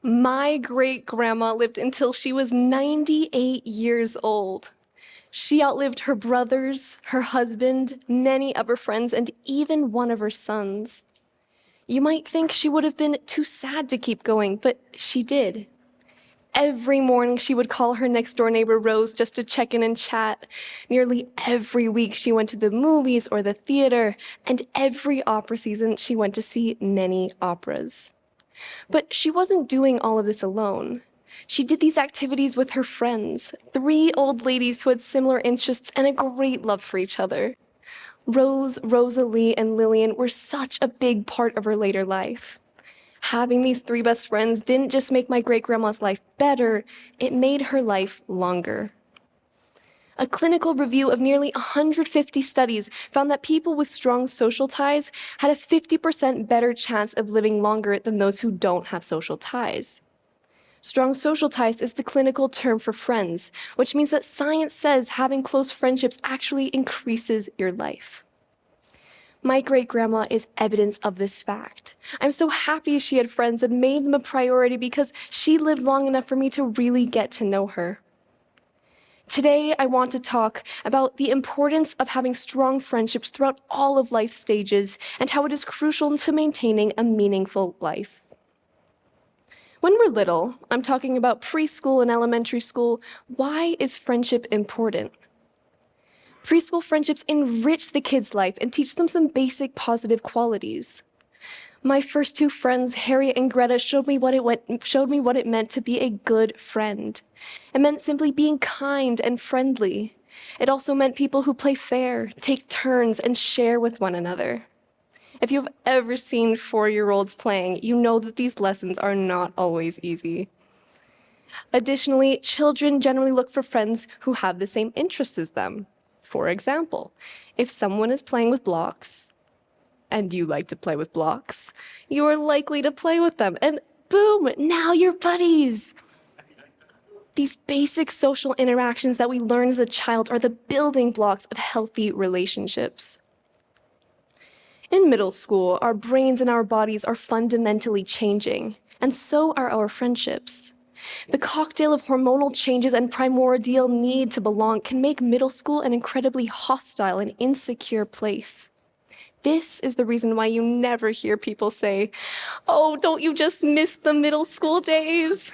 My great-grandma lived until she was 98 years old. She outlived her brothers, her husband, many of her friends, and even one of her sons. You might think she would have been too sad to keep going, but she did. Every morning she would call her next-door neighbor Rose just to check in and chat. Nearly every week she went to the movies or the theater, and every opera season she went to see many operas. But she wasn't doing all of this alone. She did these activities with her friends, three old ladies who had similar interests and a great love for each other. Rose, Rosalie, and Lillian were such a big part of her later life. Having these three best friends didn't just make my great-grandma's life better, it made her life longer. A clinical review of nearly 150 studies found that people with strong social ties had a 50% better chance of living longer than those who don't have social ties. Strong social ties is the clinical term for friends, which means that science says having close friendships actually increases your life. My great-grandma is evidence of this fact. I'm so happy she had friends and made them a priority because she lived long enough for me to really get to know her. Today, I want to talk about the importance of having strong friendships throughout all of life's stages and how it is crucial to maintaining a meaningful life. When we're little, I'm talking about preschool and elementary school, why is friendship important? Preschool friendships enrich the kids' life and teach them some basic positive qualities. My first two friends, Harriet and Greta, showed me what it meant to be a good friend. It meant simply being kind and friendly. It also meant people who play fair, take turns, and share with one another. If you've ever seen 4-year-olds playing, you know that these lessons are not always easy. Additionally, children generally look for friends who have the same interests as them. For example, if someone is playing with blocks, and you like to play with blocks, you are likely to play with them, and boom, now you're buddies. These basic social interactions that we learn as a child are the building blocks of healthy relationships. In middle school, our brains and our bodies are fundamentally changing, and so are our friendships. The cocktail of hormonal changes and primordial need to belong can make middle school an incredibly hostile and insecure place. This is the reason why you never hear people say, "Oh, don't you just miss the middle school days?"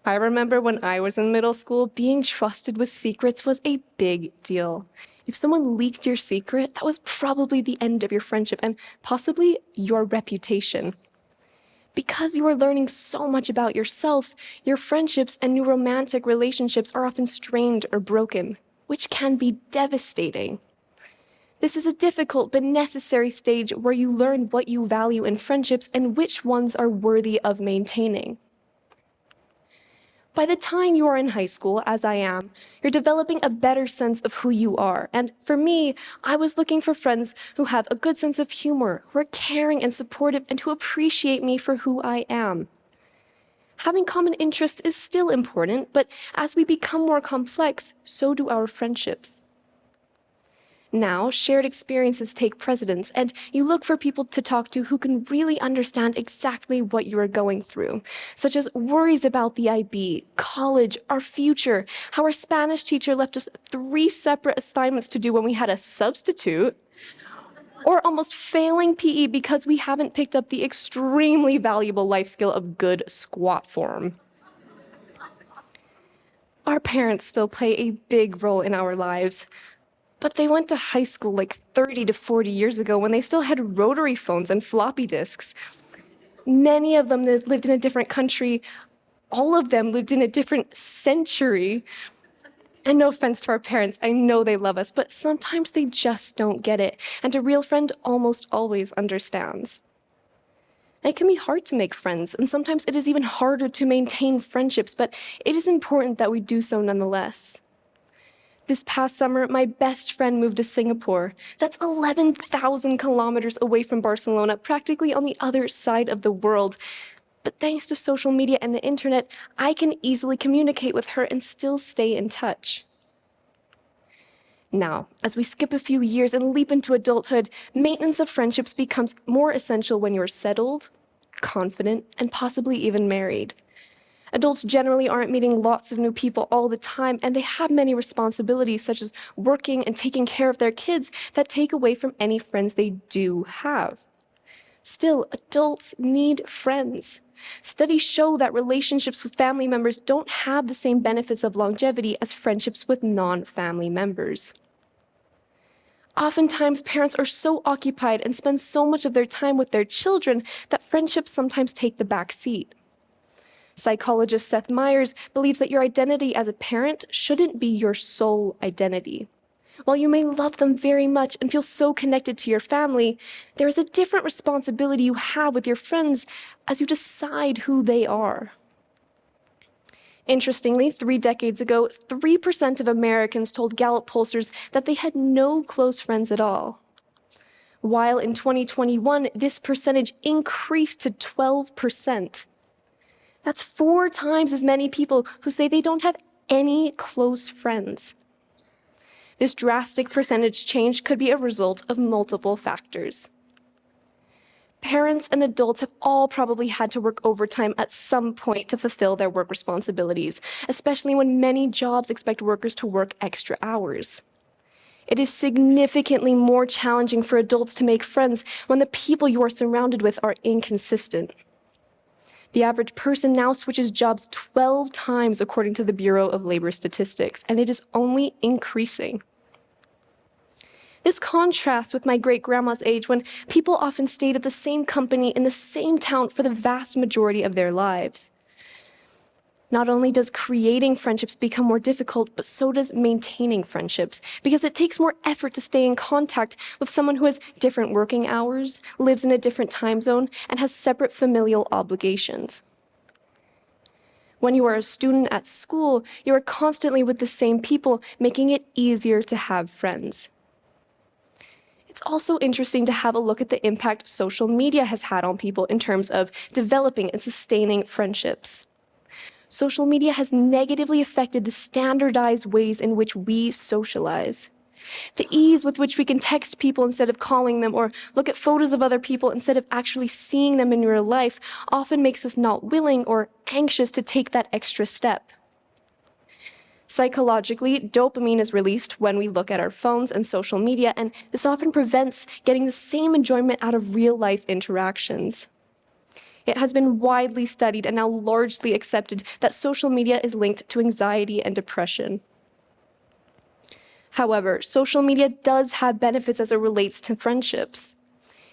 I remember when I was in middle school, being trusted with secrets was a big deal. If someone leaked your secret, that was probably the end of your friendship and possibly your reputation. Because you are learning so much about yourself, your friendships and new romantic relationships are often strained or broken, which can be devastating. This is a difficult but necessary stage where you learn what you value in friendships and which ones are worthy of maintaining. By the time you are in high school, as I am, you're developing a better sense of who you are. And for me, I was looking for friends who have a good sense of humor, who are caring and supportive, and who appreciate me for who I am. Having common interests is still important, but as we become more complex, so do our friendships. Now, shared experiences take precedence, and you look for people to talk to who can really understand exactly what you are going through, such as worries about the IB, college, our future, how our Spanish teacher left us 3 separate assignments to do when we had a substitute, or almost failing PE because we haven't picked up the extremely valuable life skill of good squat form. Our parents still play a big role in our lives. But they went to high school like 30 to 40 years ago when they still had rotary phones and floppy disks. Many of them lived in a different country. All of them lived in a different century. And no offense to our parents, I know they love us, but sometimes they just don't get it. And a real friend almost always understands. It can be hard to make friends, and sometimes it is even harder to maintain friendships, but it is important that we do so nonetheless. This past summer, my best friend moved to Singapore. That's 11,000 kilometers away from Barcelona, practically on the other side of the world. But thanks to social media and the internet, I can easily communicate with her and still stay in touch. Now, as we skip a few years and leap into adulthood, maintenance of friendships becomes more essential when you're settled, confident, and possibly even married. Adults generally aren't meeting lots of new people all the time, and they have many responsibilities, such as working and taking care of their kids, that take away from any friends they do have. Still, adults need friends. Studies show that relationships with family members don't have the same benefits of longevity as friendships with non-family members. Oftentimes, parents are so occupied and spend so much of their time with their children that friendships sometimes take the back seat. Psychologist Seth Meyers believes that your identity as a parent shouldn't be your sole identity. While you may love them very much and feel so connected to your family, there is a different responsibility you have with your friends as you decide who they are. Interestingly, 3 decades ago, 3% of Americans told Gallup pollsters that they had no close friends at all. While in 2021, this percentage increased to 12%. That's 4 times as many people who say they don't have any close friends. This drastic percentage change could be a result of multiple factors. Parents and adults have all probably had to work overtime at some point to fulfill their work responsibilities, especially when many jobs expect workers to work extra hours. It is significantly more challenging for adults to make friends when the people you are surrounded with are inconsistent. The average person now switches jobs 12 times according to the Bureau of Labor Statistics, and it is only increasing. This contrasts with my great-grandma's age when people often stayed at the same company in the same town for the vast majority of their lives. Not only does creating friendships become more difficult, but so does maintaining friendships, because it takes more effort to stay in contact with someone who has different working hours, lives in a different time zone, and has separate familial obligations. When you are a student at school, you are constantly with the same people, making it easier to have friends. It's also interesting to have a look at the impact social media has had on people in terms of developing and sustaining friendships. Social media has negatively affected the standardized ways in which we socialize. The ease with which we can text people instead of calling them or look at photos of other people instead of actually seeing them in real life often makes us not willing or anxious to take that extra step. Psychologically, dopamine is released when we look at our phones and social media, and this often prevents getting the same enjoyment out of real-life interactions. It has been widely studied and now largely accepted that social media is linked to anxiety and depression. However, social media does have benefits as it relates to friendships.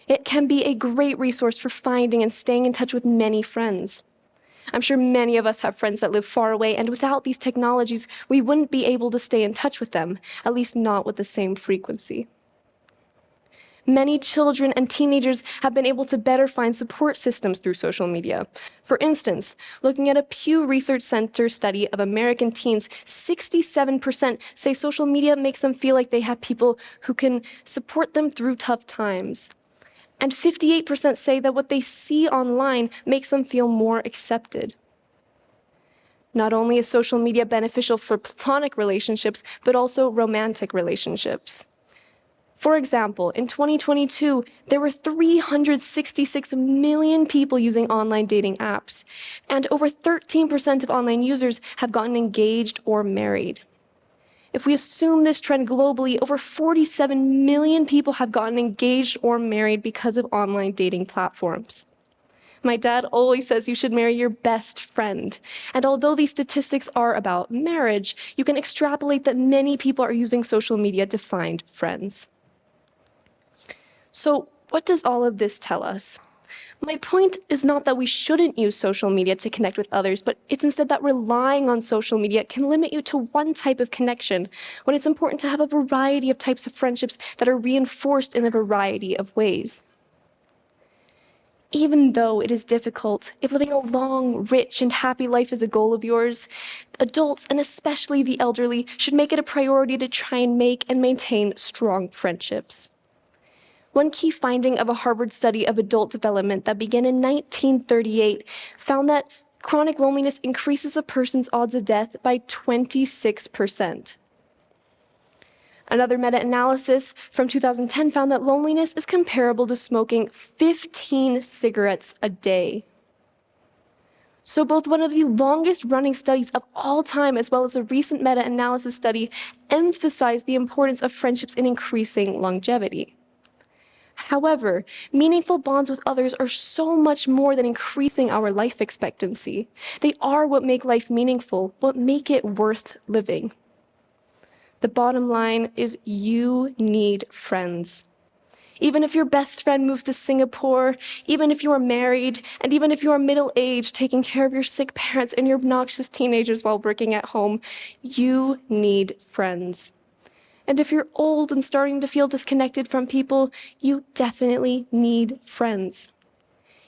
It can be a great resource for finding and staying in touch with many friends. I'm sure many of us have friends that live far away, and without these technologies, we wouldn't be able to stay in touch with them, at least not with the same frequency. Many children and teenagers have been able to better find support systems through social media. For instance, looking at a Pew Research Center study of American teens, 67% say social media makes them feel like they have people who can support them through tough times. And 58% say that what they see online makes them feel more accepted. Not only is social media beneficial for platonic relationships, but also romantic relationships. For example, in 2022, there were 366 million people using online dating apps, and over 13% of online users have gotten engaged or married. If we assume this trend globally, over 47 million people have gotten engaged or married because of online dating platforms. My dad always says you should marry your best friend. And although these statistics are about marriage, you can extrapolate that many people are using social media to find friends. So, what does all of this tell us? My point is not that we shouldn't use social media to connect with others, but it's instead that relying on social media can limit you to one type of connection, when it's important to have a variety of types of friendships that are reinforced in a variety of ways. Even though it is difficult, if living a long, rich, and happy life is a goal of yours, adults, and especially the elderly, should make it a priority to try and make and maintain strong friendships. One key finding of a Harvard study of adult development that began in 1938 found that chronic loneliness increases a person's odds of death by 26%. Another meta-analysis from 2010 found that loneliness is comparable to smoking 15 cigarettes a day. So both one of the longest running studies of all time, as well as a recent meta-analysis study, emphasize the importance of friendships in increasing longevity. However, meaningful bonds with others are so much more than increasing our life expectancy. They are what make life meaningful, what make it worth living. The bottom line is you need friends. Even if your best friend moves to Singapore, even if you are married, and even if you are middle-aged, taking care of your sick parents and your obnoxious teenagers while working at home, you need friends. And if you're old and starting to feel disconnected from people, you definitely need friends.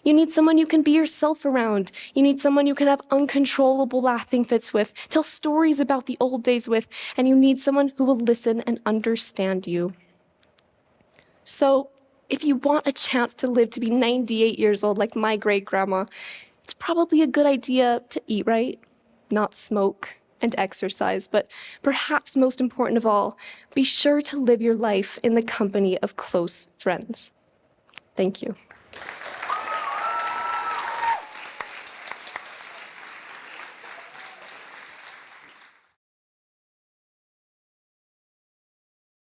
You need someone you can be yourself around. You need someone you can have uncontrollable laughing fits with, tell stories about the old days with, and you need someone who will listen and understand you. So, if you want a chance to live to be 98 years old like my great-grandma, it's probably a good idea to eat right, not smoke, and exercise, but perhaps most important of all, be sure to live your life in the company of close friends. Thank you.